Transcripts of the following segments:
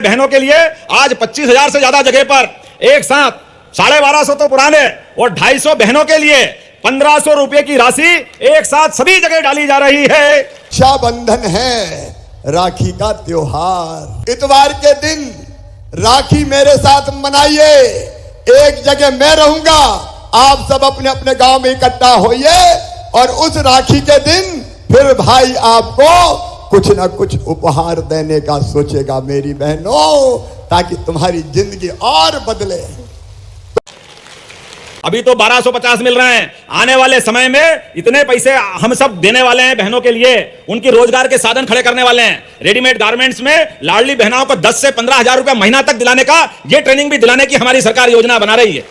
बहनों के लिए आज 25,000 से ज्यादा जगह पर एक साथ 1250 तो पुराने और 250 बहनों के लिए 1500 रुपए की राशि एक साथ सभी जगह डाली जा रही है। रक्षाबंधन है, राखी का त्योहार। इतवार के दिन राखी मेरे साथ मनाइए। एक जगह मैं रहूंगा, आप सब अपने अपने गांव में इकट्ठा होइए और उस राखी के दिन फिर भाई आपको कुछ ना कुछ उपहार देने का सोचेगा मेरी बहनों, ताकि तुम्हारी जिंदगी और बदले। अभी तो 1250 मिल रहे हैं, आने वाले समय में इतने पैसे हम सब देने वाले हैं बहनों के लिए, उनकी रोजगार के साधन खड़े करने वाले हैं। रेडीमेड गारमेंट्स में लाडली बहनों को 10 से 15,000 रुपए महीना तक दिलाने का, ये ट्रेनिंग भी दिलाने की हमारी सरकार योजना बना रही है।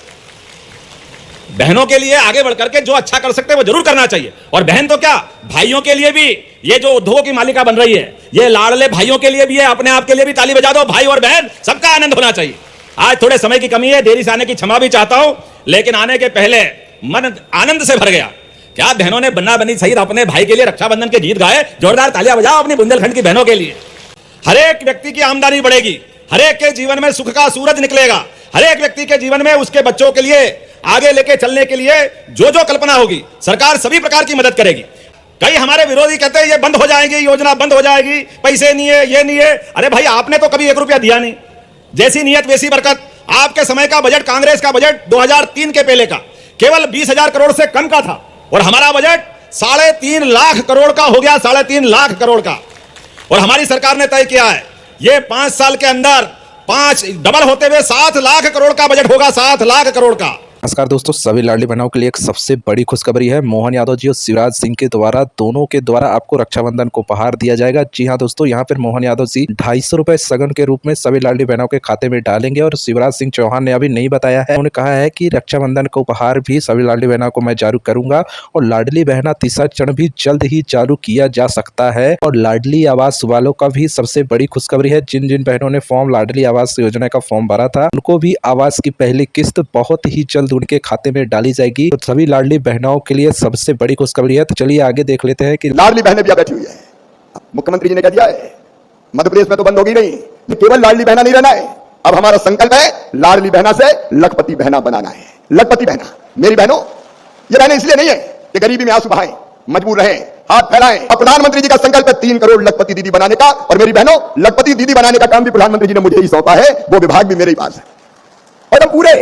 बहनों के लिए आगे बढ़ करके जो अच्छा कर सकते हैं वो जरूर करना चाहिए। और बहन तो क्या, भाइयों के लिए भी ये जो उद्योगों की मालिका बन रही है, ये लाडले भाइयों के लिए भी है, अपने आप के लिए भी ताली बजा दो। भाई और बहन सबका आनंद होना चाहिए। आज थोड़े समय की कमी है, देरी से आने की क्षमा भी चाहता हूं, लेकिन आने के पहले मन आनंद से भर गया। क्या बहनों ने बन्ना बनी सहित अपने भाई के लिए रक्षाबंधन के गीत गाए। जोरदार तालियां बजाओ अपनी बुंदेलखंड की बहनों के लिए। हर एक व्यक्ति की आमदनी बढ़ेगी, हर एक के जीवन में सुख का सूरज निकलेगा, हर एक व्यक्ति के जीवन में उसके बच्चों के लिए आगे लेके चलने के लिए जो जो कल्पना होगी, सरकार सभी प्रकार की मदद करेगी। कई हमारे विरोधी कहते हैं ये बंद हो जाएगी, योजना बंद हो जाएगी, पैसे नहीं है, ये नहीं है। अरे भाई, आपने तो कभी 1 रुपया दिया नहीं। जैसी नियत वैसी बरकत। आपके समय का बजट, कांग्रेस का बजट 2003 के पहले का केवल 20,000 करोड़ से कम का था, और हमारा बजट 3.5 लाख करोड़ का हो गया, 3.5 लाख करोड़ का। और हमारी सरकार ने तय किया है ये 5 साल के अंदर 5 डबल होते हुए 7 लाख करोड़ का बजट होगा, 7 लाख करोड़ का। नमस्कार दोस्तों, सभी लाडली बहनों के लिए एक सबसे बड़ी खुशखबरी है। मोहन यादव जी और शिवराज सिंह के द्वारा, दोनों के द्वारा आपको रक्षाबंधन को उपहार दिया जाएगा। जी हां दोस्तों, यहां पर मोहन यादव जी 250 रुपए सगन के रूप में सभी लाडली बहनों के खाते में डालेंगे। और शिवराज सिंह चौहान ने अभी नहीं बताया है, उन्होंने कहा है कि रक्षाबंधन का उपहार भी सभी लाडली बहनों को मैं जारी करूंगा। और लाडली बहना तीसरा चरण भी जल्द ही चालू किया जा सकता है। और लाडली आवास वालों का भी सबसे बड़ी खुशखबरी है। जिन जिन बहनों ने फॉर्म लाडली आवास योजना का फॉर्म भरा था, उनको भी आवास की पहली किस्त बहुत ही जल्द उनके खाते में डाली जाएगी। तो सभी लाडली बहनों के लिए सबसे बड़ी खुशखबरी है। तो चलिए आगे देख लेते हैं कि लाडली बहनें भी बैठी हुई है। मुख्यमंत्री जी ने कह दिया है मध्य प्रदेश में तो बंद होगी नहीं, केवल लाडली बहना नहीं रहना है। अब हमारा संकल्प है लाडली बहना से लखपति बहना बनाना है। लखपति बहना, मेरी बहनों, ये बहनें इसलिए नहीं है कि गरीबी में आंसू बहाएं, मजबूर रहें, हाथ फैलाएं। और प्रधानमंत्री जी का संकल्प है 3 करोड़ लखपति दीदी बनाने का। और मेरी बहनों, लखपति दीदी बनाने का काम भी प्रधानमंत्री जी ने मुझे ही सौंपा है, वो विभाग भी मेरे ही पास है। और हम पूरे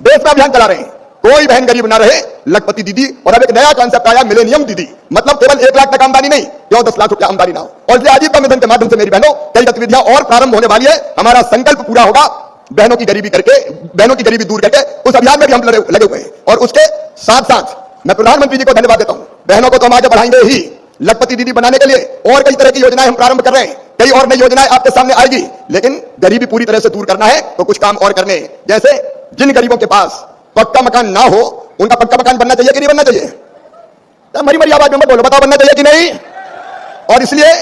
देश में अभियान चला रहे हैं, कोई बहन गरीब ना रहे, लखपति दीदी। और अब एक नया कॉन्सेप्ट आया, मिलेनियम दीदी, मतलब केवल 1 लाख तक आमदनी नहीं, क्यों 10 लाख रुपया आमदनी ना हो। और इसलिए आजीविका मिशन के माध्यम से मेरी बहनों कई गतिविधियां और प्रारंभ होने वाली है। हमारा संकल्प पूरा होगा बहनों की गरीबी करके, बहनों की गरीबी दूर करके। उस अभियान में भी हम लगे हुए हैं। और उसके साथ साथ मैं प्रधानमंत्री जी को धन्यवाद देता हूं। बहनों को तो हम आगे बढ़ाएंगे ही, लखपति दीदी बनाने के लिए और कई तरह की योजनाएं हम प्रारंभ कर रहे हैं। कई और नई योजनाएं आपके सामने आएगी, लेकिन गरीबी पूरी तरह से दूर करना है तो कुछ काम और करने हैं। जैसे जिन गरीबों के पास पक्का मकान ना हो, उनका पक्का मकान बनना चाहिए कि नहीं बनना चाहिए? मरी मरी आवाज में मत बोलो, बताओ बनना चाहिए कि नहीं? और इसलिए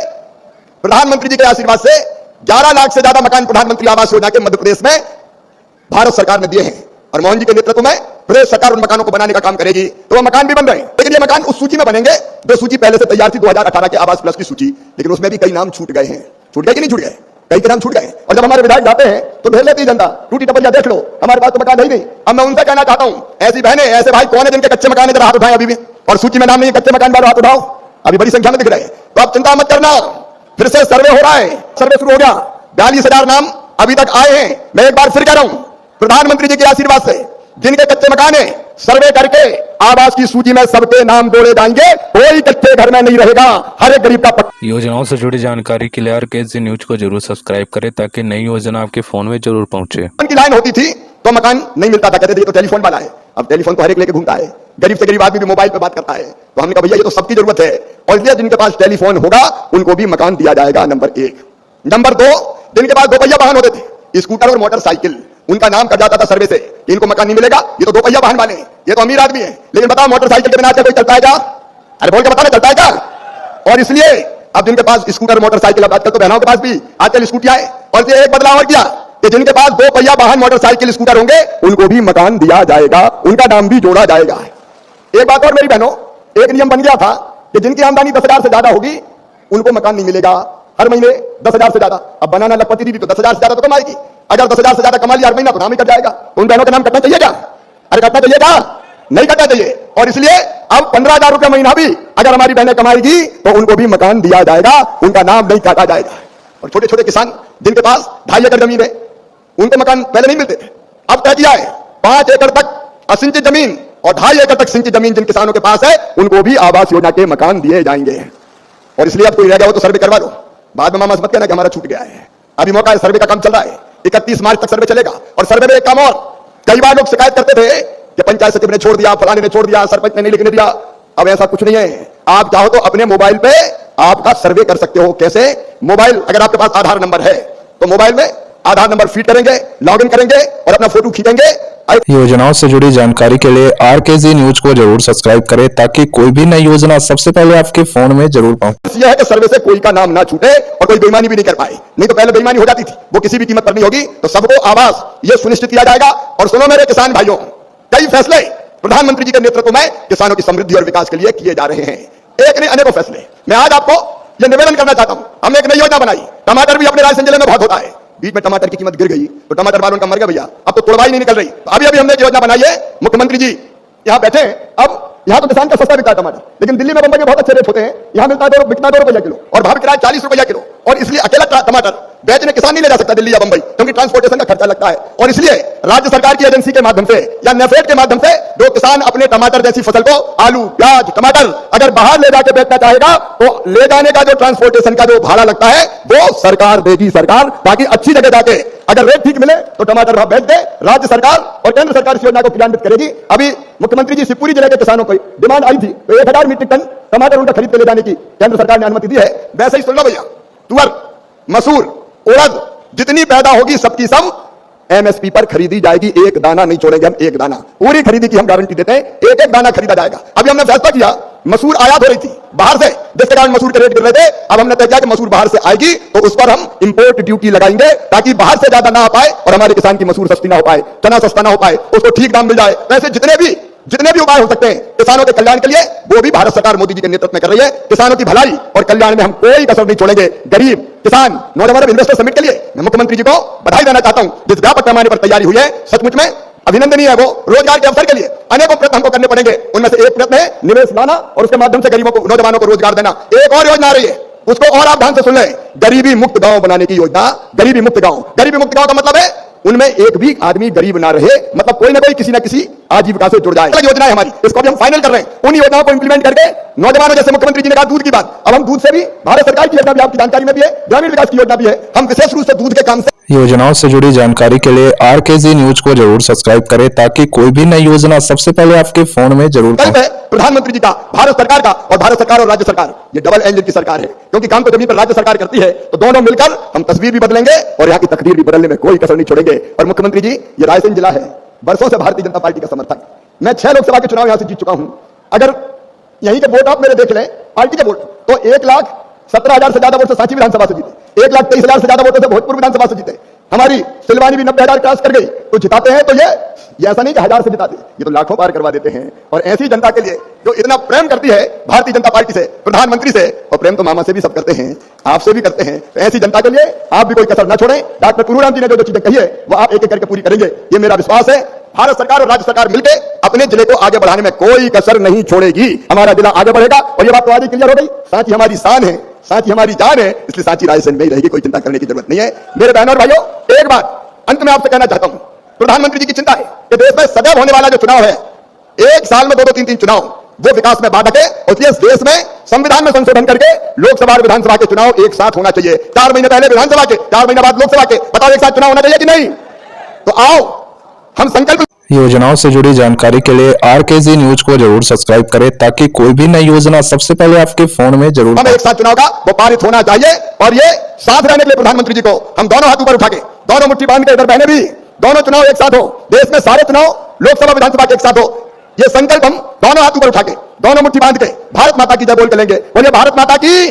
प्रधानमंत्री जी के आशीर्वाद से 11 लाख से ज्यादा मकान प्रधानमंत्री आवास योजना के मध्य प्रदेश में भारत सरकार ने दिए हैं। और मोहन जी के नेतृत्व में प्रदेश सरकार उन मकानों को बनाने का काम करेगी, तो वो मकान भी बन रहे हैं। लेकिन ये मकान उस सूची में बनेंगे जो सूची पहले से तैयार थी, 2018 के आवास प्लस की सूची। लेकिन उसमें भी कई नाम छूट गए हैं। छूट गए कि नहीं छूट गए? कई के नाम छूट गए। और जब हमारे विधायक जाते हैं तो भेज लेती जनता, टूटी टपलिया देख लो, हमारे पास तो मकान है ही नहीं। अब मैं उनसे कहना चाहता हूं, ऐसी बहनें, ऐसे भाई कौन है जिनके कच्चे मकान है, जरा हाथ उठाएं अभी भी। और सूची में नाम नहीं, कच्चे मकान वालों हाथ उठाओ, अभी बड़ी संख्या में दिख रहे हैं। तो आप चिंता मत करना, फिर से सर्वे हो रहा है, सर्वे शुरू हो गया। 42,000 नाम अभी तक आए हैं। मैं एक बार फिर कह रहा हूं, प्रधानमंत्री जी के आशीर्वाद से जिनके कच्चे मकान है, सर्वे करके आवास की सूची में सबके नाम जोड़े जाएंगे। कोई कच्चे घर में नहीं रहेगा, हर एक गरीब का। योजनाओं से जुड़ी जानकारी के लिए RKZ न्यूज को जरूर सब्सक्राइब करें, ताकि नई योजना आपके फोन में जरूर पहुंचे। की लाइन होती थी तो मकान नहीं मिलता था, कहते थे तो टेलीफोन वाला है। अब टेलीफोन तो हर एक लेके घूमता है, गरीब से गरीब आदमी भी मोबाइल पे बात करता है। तो हमने कहा भैया ये तो सबकी जरूरत है, और इसलिए जिनके पास टेलीफोन होगा उनको भी मकान दिया जाएगा, नंबर 1। नंबर 2, जिनके पास 2 पहिया वाहन होते थे, स्कूटर और मोटरसाइकिल, उनका नाम कट जाता था सर्वे से कि इनको मकान नहीं मिलेगा, ये तो 2 पहिया वाहन वाले हैं, ये तो अमीर आदमी है। लेकिन बताओ मोटरसाइकिल के बिना कोई चलता है क्या? अरे बोल के बताना, चलता है क्या? और इसलिए अब जिनके पास स्कूटर मोटरसाइकिल, अब आजकल तो बहनों के पास भी आजकल स्कूटियां है। और ये एक बदलाव और किया कि जिनके पास 2 पहिया वाहन मोटरसाइकिल स्कूटर होंगे उनको भी मकान दिया जाएगा, उनका नाम भी जोड़ा जाएगा। एक बात और मेरी बहनों, एक नियम बन गया था कि जिनकी आमदनी 10,000 से ज्यादा होगी उनको मकान नहीं मिलेगा। हर महीने 10,000 से ज्यादा। अब बनाना लखपति दीदी तो 10,000 से ज्यादा तो कमाएगी। अगर 10,000 से ज्यादा कमा लिया हर महीना तो नाम ही कट जाएगा। उन बहनों का नाम कटना चाहिए क्या? अरे कटना चाहिए क्या? नहीं कटना चाहिए। और इसलिए अब 15,000 रुपया महीना भी अगर हमारी बहनें कमाएगी तो उनको भी मकान दिया जाएगा, उनका नाम नहीं काटा जाएगा। और छोटे छोटे किसान जिनके पास 2.5 एकड़ जमीन है उनको मकान पहले नहीं मिलते थे, अब तय किया है 5 एकड़ तक असिंचित जमीन और 2.5 एकड़ तक सिंचित जमीन जिन किसानों के पास है उनको भी आवास योजना के मकान दिए जाएंगे। और इसलिए अब कोई रह गया हो तो सर्वे करवा लो, बाद में मामा मत कहना कि हमारा छूट गया है। अभी मौका है, सर्वे का काम चल रहा है, 31 मार्च तक सर्वे चलेगा। और सर्वे में एक काम और, कई बार लोग शिकायत करते थे कि पंचायत सचिव ने छोड़ दिया, फलाने ने छोड़ दिया, सरपंच ने नहीं लिखने दिया। अब ऐसा कुछ नहीं है। आप चाहो तो अपने मोबाइल पे आपका सर्वे कर सकते हो। कैसे? मोबाइल, अगर आपके पास आधार नंबर है तो मोबाइल में आधार नंबर फीड करेंगे, लॉगिन करेंगे और अपना फोटो खींचेंगे। योजनाओं से जुड़ी जानकारी के लिए आरकेजी न्यूज को जरूर सब्सक्राइब करें ताकि कोई भी नई योजना सबसे पहले आपके फोन में जरूर पहुंचे। यह है कि सर्वे से कोई का नाम ना छूटे और कोई बेईमानी भी नहीं कर पाए। नहीं तो पहले बेईमानी हो जाती थी, वो किसी भी कीमत पर नहीं होगी। तो सबको आवास ये सुनिश्चित किया जाएगा। और सुनो मेरे किसान भाइयों, कई फैसले प्रधानमंत्री जी के नेतृत्व में किसानों की समृद्धि और विकास के लिए किए जा रहे हैं। एक नहीं अनेकों फैसले। मैं आज आपको यह निवेदन करना चाहता हूं, हमने एक नई योजना बनाई। टमाटर भी अपने रायसेन जिले में बहुत होता है। बीच में टमाटर की कीमत गिर गई तो टमाटर वालों का मर गया भैया, अब तो तोड़वाई नहीं निकल रही। तो अभी हमने एक योजना बनाई है, मुख्यमंत्री जी यहां बैठे हैं। अब यहां तो किसान का सस्ता बिकता है टमाटर, लेकिन दिल्ली में, बंबई में बहुत अच्छे रेट होते हैं। यहां मिलता है बिकता 2 रुपया किलो और भाव किराया 40 रुपया किलो। और इसलिए अकेला टमाटर बेचने किसान नहीं ले जा सकता दिल्ली या बंबई, क्योंकि ट्रांसपोर्टेशन का खर्चा लगता है। और इसलिए राज्य सरकार की एजेंसी के माध्यम से या नेफेड के माध्यम से जो किसान अपने टमाटर जैसी फसल को, आलू, प्याज, टमाटर अगर बाहर ले जाके बेचना चाहेगा तो ले जाने का जो ट्रांसपोर्टेशन का जो भाड़ा लगता है वो सरकार देगी, सरकार, ताकि अच्छी जगह जाके अगर रेट ठीक मिले तो टमाटर भाव बेच दे। राज्य सरकार और केंद्र सरकार इस योजना को क्रियान्वित करेगी। अभी मुख्यमंत्री जी शिवपुरी जिले के किसानों को डिमांड आई थी तो 1000 मीट्रिक टन टमाटर उनका खरीद के ले जाने की केंद्र सरकार ने अनुमति दी है। वैसे ही सुन लो भैया, तुअर, मसूर, उड़द जितनी पैदा होगी सबकी सब एमएसपी पर खरीदी जाएगी। एक दाना नहीं छोड़ेंगे हम, एक दाना। पूरी खरीदी की हम गारंटी देते हैं, एक एक दाना खरीदा जाएगा। अभी हमने फैसला किया, मसूर आयात हो रही थी बाहर से, जिसके कारण मसूर के रेट गिर रहे थे। अब हमने तय किया कि मसूर बाहर से आएगी तो उस पर हम इंपोर्ट ड्यूटी लगाएंगे ताकि बाहर से ज्यादा ना आ पाए और हमारे किसान की मसूर सस्ती ना हो पाए, चना सस्ता ना हो पाए, उसको ठीक दाम मिल जाए। वैसे जितने भी उपाय हो सकते हैं किसानों के कल्याण के लिए वो भी भारत सरकार मोदी जी के नेतृत्व में कर रही है। किसानों की भलाई और कल्याण में हम कोई कसर नहीं छोड़ेंगे। गरीब, किसान, नौजवान इन्वेस्टर समिट के लिए मैं मुख्यमंत्री जी को बधाई देना चाहता हूं। जिस व्यापक पैमाने पर तैयारी हुई है सचमुच में अभिनंदनीय है। वो रोजगार के अवसर के लिए अनेकों प्रयत्न हमको करने पड़ेंगे। उनमें से एक प्रयत्न है निवेश लाना और उसके माध्यम से गरीबों को, नौजवानों को रोजगार देना। एक और योजना आ रही है, उसको और आप ध्यान से सुन लें, गरीबी मुक्त गांव बनाने की योजना। गरीबी मुक्त गांव, गरीबी मुक्त गांव का मतलब है उनमें एक भी आदमी गरीब ना रहे, मतलब कोई ना कोई किसी ना किसी आजीविका से जुड़ जाए। अलग योजना है हमारी, इसको भी हम फाइनल कर रहे हैं। उन योजनाओं को इंप्लीमेंट करके नौजवानों, जैसे मुख्यमंत्री जी ने कहा दूध की बात, अब हम दूध से भी, भारत सरकार की योजना भी आपकी जानकारी में भी है, ग्रामीण विकास की योजना भी है, हम विशेष रूप से दूध के काम से। योजनाओं से जुड़ी जानकारी के लिए आरकेजी न्यूज को जरूर सब्सक्राइब करें ताकि कोई भी नई योजना सबसे पहले आपके फोन में जरूर पहुंचे। प्रधानमंत्री जी का, भारत सरकार का, और भारत सरकार और राज्य सरकार ये डबल इंजन की सरकार है, क्योंकि काम तो जमीन पर राज्य सरकार करती है। तो दोनों मिलकर हम तस्वीर भी बदलेंगे और यहाँ की तकदीर भी बदलने में कोई कसर नहीं छोड़ेंगे। और मुख्यमंत्री जी, ये रायसेन जिला है, बरसों से भारतीय जनता पार्टी का समर्थक। मैं 6 लोकसभा के चुनाव यहां से जीत चुका हूं। अगर यहीं के वोट आप मेरे देख लें, पार्टी के वोट, तो 1,17,000 से ज्यादा वोट से सांची विधानसभा से जीते, 1,23,000 से ज्यादा वोटों से भोजपुर विधानसभा से जीते। हमारी सिलवानी भी 90,000 क्रॉस कर गई। तो जिताते हैं तो ये ऐसा नहीं कि 1000 से जिताते, ये तो लाखों पार करवा देते हैं। और ऐसी जनता के लिए जो इतना प्रेम करती है भारतीय जनता पार्टी से, प्रधानमंत्री से, और प्रेम तो मामा से भी सब करते हैं, आपसे भी करते हैं। तो ऐसी जनता के लिए आप भी कोई कसर ना छोड़ें। डॉक्टर कुरूराम जी ने जो चीजें कही है वो आप एक एक करके पूरी करेंगे, ये मेरा विश्वास है। भारत सरकार और राज्य सरकार मिलकर अपने जिले को आगे बढ़ाने में कोई कसर नहीं छोड़ेगी। हमारा जिला आगे बढ़ेगा और ये बात तो आज ही क्लियर हो गई। सांची हमारी शान है, सांची हमारी जान है, इसलिए सांची रायसेन में ही रहेगी, कोई चिंता करने की जरूरत नहीं है। मेरे बहनों और भाइयों, एक बात अंत में आपसे कहना चाहता हूं, प्रधानमंत्री जी की चिंता है कि देश में सदैव होने वाला जो चुनाव है, एक साल में 2-2, 3-3 चुनाव, वो विकास में बाधक है। इसलिए देश में संविधान में संशोधन करके लोकसभा और विधानसभा के चुनाव एक साथ होना चाहिए। 4 महीने पहले विधानसभा के, 4 महीने बाद लोकसभा के। बताओ एक साथ चुनाव होना चाहिए कि नहीं? तो आओ हम संकल्प। योजनाओं से जुड़ी जानकारी के लिए आरकेजी न्यूज को जरूर सब्सक्राइब करें ताकि कोई भी नई योजना सबसे पहले आपके फोन में जरूर हमें एक साथ चुनाव का वो पारित होना चाहिए। और ये साथ रहने के लिए प्रधानमंत्री जी को हम दोनों हाथ ऊपर उठा के, दोनों मुट्ठी बांध के, इधर बहने भी, दोनों चुनाव एक साथ हो, देश में सारे चुनाव लोकसभा विधानसभा के एक साथ हो, ये संकल्प हम दोनों हाथ ऊपर उठा के, दोनों मुट्ठी बांध के भारत माता की जय बोल के लेंगे। बोलिए भारत माता की।